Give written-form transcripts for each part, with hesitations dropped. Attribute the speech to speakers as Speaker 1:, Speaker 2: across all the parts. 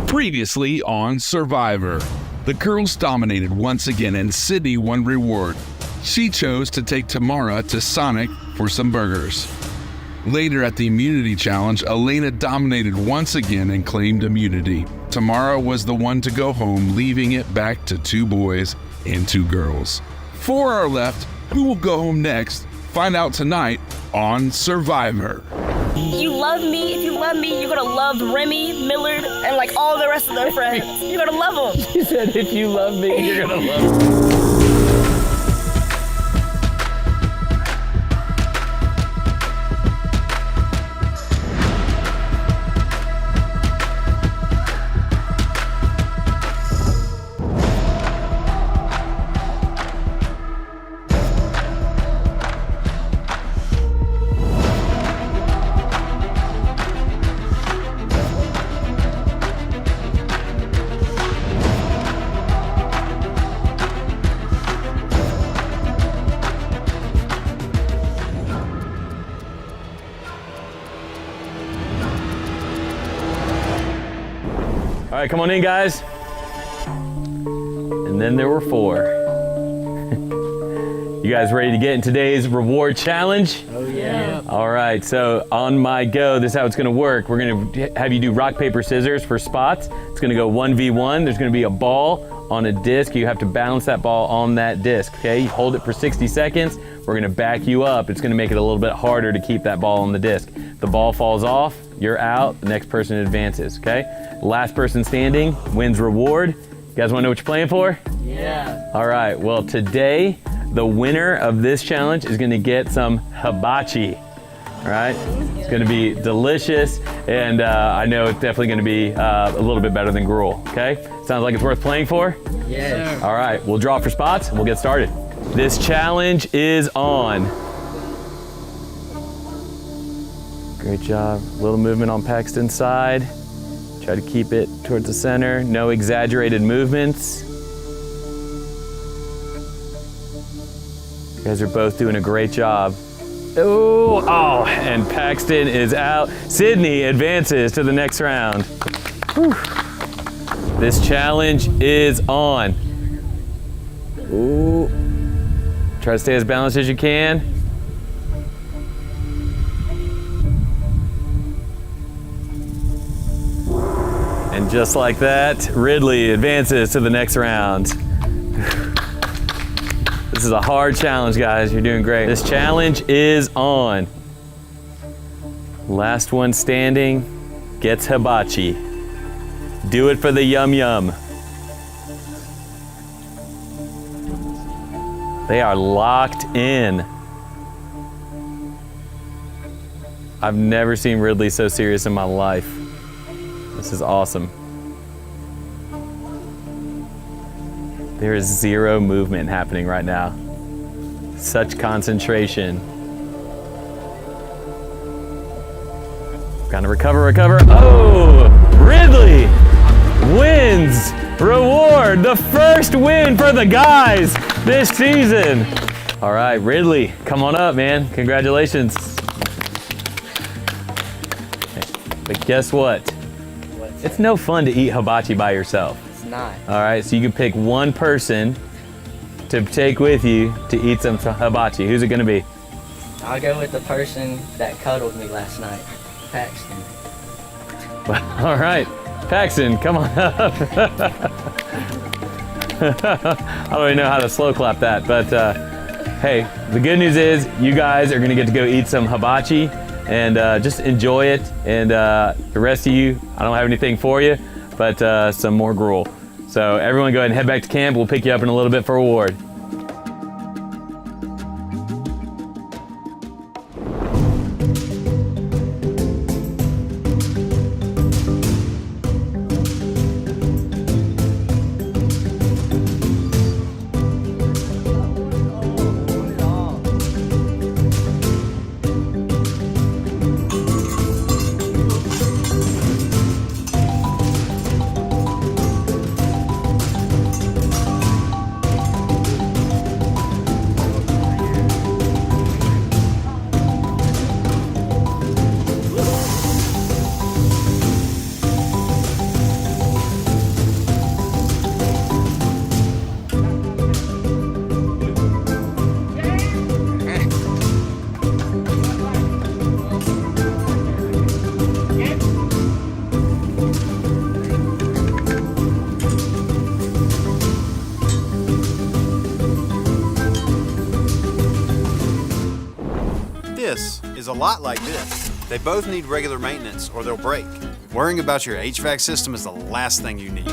Speaker 1: Previously on Survivor, the girls dominated once again and Sydney won reward. She chose to take Tamara to Sonic for some burgers. Later at the immunity challenge, Elena dominated once again and claimed immunity. Tamara was the one to go home, leaving it back to 2 boys and 2 girls. 4 are left. Who will go home next? Find out tonight on Survivor.
Speaker 2: You love me. If you love me, you're gonna love Remy, Millard, and like all the rest of their friends. You're gonna love them.
Speaker 3: She said, if you love me, you're gonna love me. All right, come on in, guys. And then there were 4. You guys ready to get in today's reward challenge?
Speaker 4: Oh, yeah.
Speaker 3: All right, so on my go, this is how it's gonna work. We're gonna have you do rock, paper, scissors for spots. It's gonna go 1v1. There's gonna be a ball on a disc. You have to balance that ball on that disc, okay? You hold it for 60 seconds. We're gonna back you up. It's gonna make it a little bit harder to keep that ball on the disc. The ball falls off, you're out, the next person advances, okay? Last person standing wins reward. You guys wanna know what you're playing for?
Speaker 4: Yeah.
Speaker 3: All right, well today, the winner of this challenge is gonna get some hibachi, all right? It's gonna be delicious, and I know it's definitely gonna be a little bit better than gruel, okay? Sounds like it's worth playing for?
Speaker 4: Yes.
Speaker 3: All right, we'll draw for spots and we'll get started. This challenge is on. Great job. Little movement on Paxton's side. Try to keep it towards the center. No exaggerated movements. You guys are both doing a great job. Oh, and Paxton is out. Sydney advances to the next round. Whew. This challenge is on. Ooh. Try to stay as balanced as you can. And just like that, Ridley advances to the next round. This is a hard challenge, guys. You're doing great. This challenge is on. Last one standing gets hibachi. Do it for the yum yum. They are locked in. I've never seen Ridley so serious in my life. This is awesome. There is 0 movement happening right now. Such concentration. Gotta recover. Oh, Ridley wins reward. The first win for the guys this season. All right, Ridley, come on up, man. Congratulations. But guess what? It's no fun to eat hibachi by yourself.
Speaker 4: It's not.
Speaker 3: All right, so you can pick one person to take with you to eat some hibachi. Who's it gonna be?
Speaker 4: I'll go with the person that cuddled me last night, Paxton.
Speaker 3: All right, Paxton, come on up. I don't even know how to slow clap that, but hey, the good news is you guys are gonna get to go eat some hibachi and just enjoy it. And the rest of you, I don't have anything for you, but some more gruel. So everyone go ahead and head back to camp. We'll pick you up in a little bit for a reward.
Speaker 5: is a lot like this. They both need regular maintenance or they'll break. Worrying about your HVAC system is the last thing you need.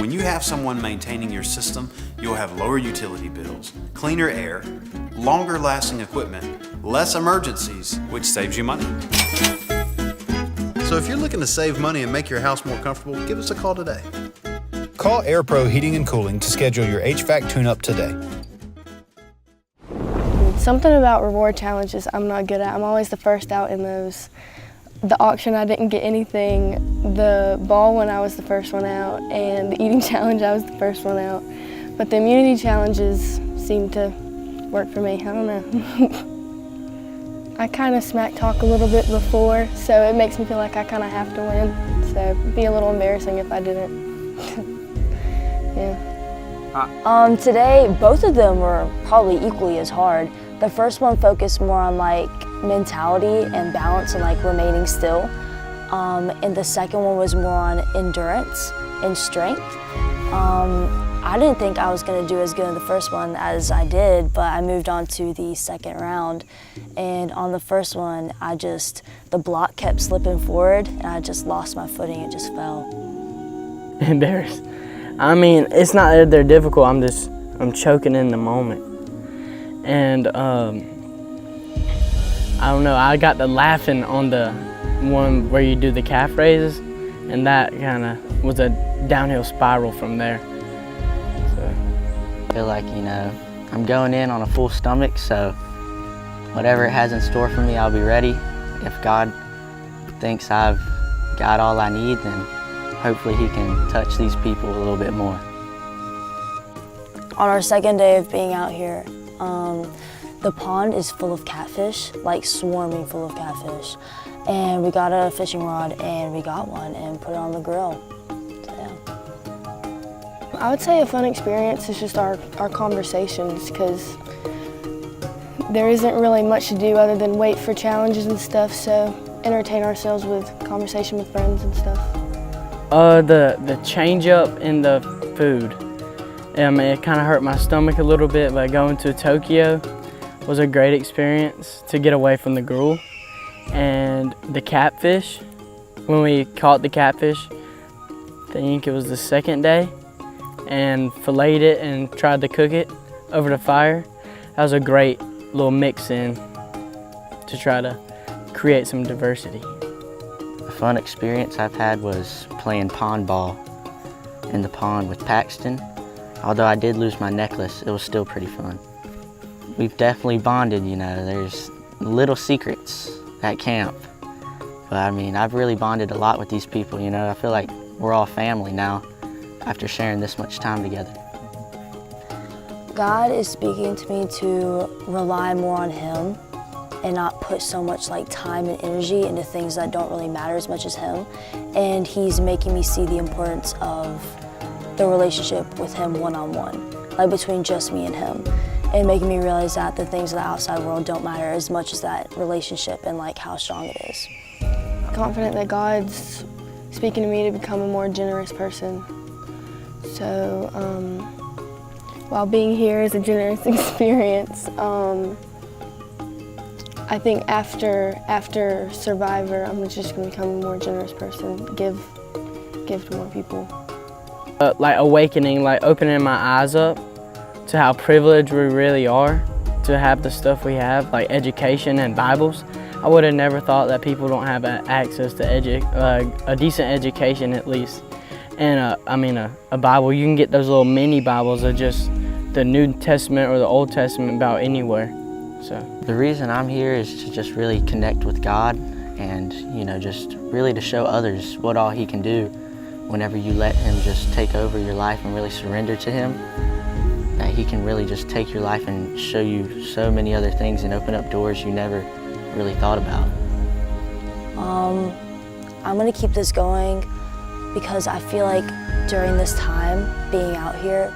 Speaker 5: When you have someone maintaining your system, you'll have lower utility bills, cleaner air, longer lasting equipment, less emergencies, which saves you money. So if you're looking to save money and make your house more comfortable, give us a call today. Call Ep4 Heating and Cooling to schedule your HVAC tune-up today.
Speaker 2: Something about reward challenges I'm not good at. I'm always the first out in those. The auction, I didn't get anything. The ball one, I was the first one out. And the eating challenge, I was the first one out. But the immunity challenges seem to work for me. I don't know. I kind of smack talk a little bit before, so it makes me feel like I kind of have to win. So it'd be a little embarrassing if I didn't. Yeah.
Speaker 6: Today, both of them were probably equally as hard. The first one focused more on like mentality and balance and like remaining still. And the second one was more on endurance and strength. I didn't think I was gonna do as good in the first one as I did, but I moved on to the second round. And on the first one, the block kept slipping forward and I just lost my footing and just fell.
Speaker 7: Embarrassed. I mean, it's not that they're difficult, I'm choking in the moment. And I don't know, I got to laughing on the one where you do the calf raises, and that kind of was a downhill spiral from there. So.
Speaker 4: I feel like, I'm going in on a full stomach, so whatever it has in store for me, I'll be ready. If God thinks I've got all I need, then hopefully He can touch these people a little bit more.
Speaker 6: On our second day of being out here, the pond is full of catfish, like swarming full of catfish. And we got a fishing rod and we got one and put it on the grill. So, yeah.
Speaker 2: I would say a fun experience is just our conversations, because there isn't really much to do other than wait for challenges and stuff, so entertain ourselves with conversation with friends and stuff.
Speaker 7: The change up in the food. It kind of hurt my stomach a little bit, but going to Tokyo was a great experience to get away from the gruel. And the catfish, when we caught the catfish, I think it was the second day, and filleted it and tried to cook it over the fire. That was a great little mix-in to try to create some diversity.
Speaker 4: A fun experience I've had was playing pond ball in the pond with Paxton. Although I did lose my necklace, it was still pretty fun. We've definitely bonded, there's little secrets at camp. But I've really bonded a lot with these people, I feel like we're all family now after sharing this much time together.
Speaker 6: God is speaking to me to rely more on Him and not put so much time and energy into things that don't really matter as much as Him. And He's making me see the importance of the relationship with Him one-on-one, between just me and Him, and making me realize that the things of the outside world don't matter as much as that relationship and how strong it is.
Speaker 2: Confident that God's speaking to me to become a more generous person. So while being here is a generous experience, I think after Survivor, I'm just going to become a more generous person, give to more people.
Speaker 7: Awakening, opening my eyes up to how privileged we really are to have the stuff we have, like education and Bibles. I would have never thought that people don't have access to a decent education at least. And a Bible, you can get those little mini Bibles of just the New Testament or the Old Testament about anywhere. So
Speaker 4: the reason I'm here is to just really connect with God and, just really to show others what all He can do whenever you let Him just take over your life and really surrender to Him. That He can really just take your life and show you so many other things and open up doors you never really thought about.
Speaker 6: I'm gonna keep this going because I feel like during this time being out here,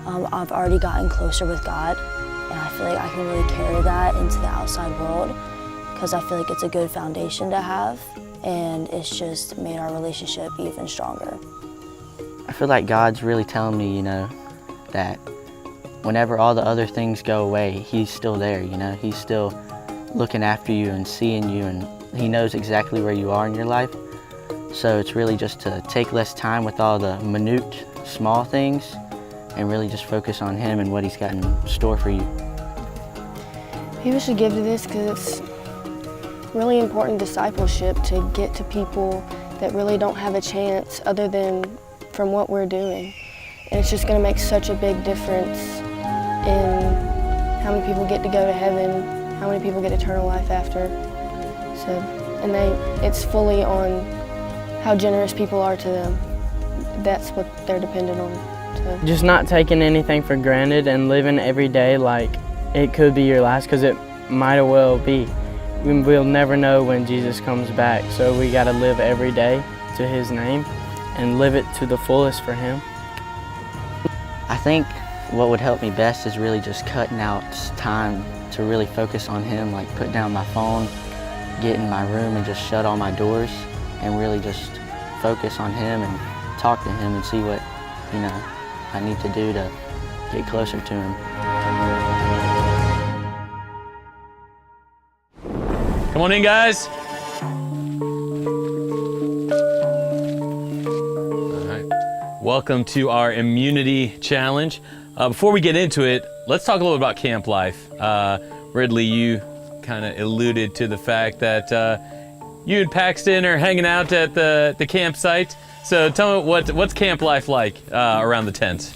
Speaker 6: I've already gotten closer with God, and I feel like I can really carry that into the outside world because I feel like it's a good foundation to have, and it's just made our relationship even stronger.
Speaker 4: I feel like God's really telling me, that whenever all the other things go away, he's still there, you know? He's still looking after you and seeing you, and he knows exactly where you are in your life. So it's really just to take less time with all the minute, small things and really just focus on him and what he's got in store for you.
Speaker 2: People should give to this because it's really important discipleship to get to people that really don't have a chance other than from what we're doing. And it's just going to make such a big difference in how many people get to go to heaven, how many people get eternal life after. So, and it's fully on how generous people are to them. That's what they're dependent on. So.
Speaker 7: Just not taking anything for granted and living every day like it could be your last, because it might as well be. We'll never know when Jesus comes back, so we got to live every day to his name and live it to the fullest for him.
Speaker 4: I think what would help me best is really just cutting out time to really focus on him, like put down my phone, get in my room and just shut all my doors and really just focus on him and talk to him and see what, you know, I need to do to get closer to him.
Speaker 3: Come on in, guys. All right. Welcome to our immunity challenge. Before we get into it, let's talk a little bit about camp life. Ridley, you kind of alluded to the fact that you and Paxton are hanging out at the campsite. So tell me what's camp life like around the tent?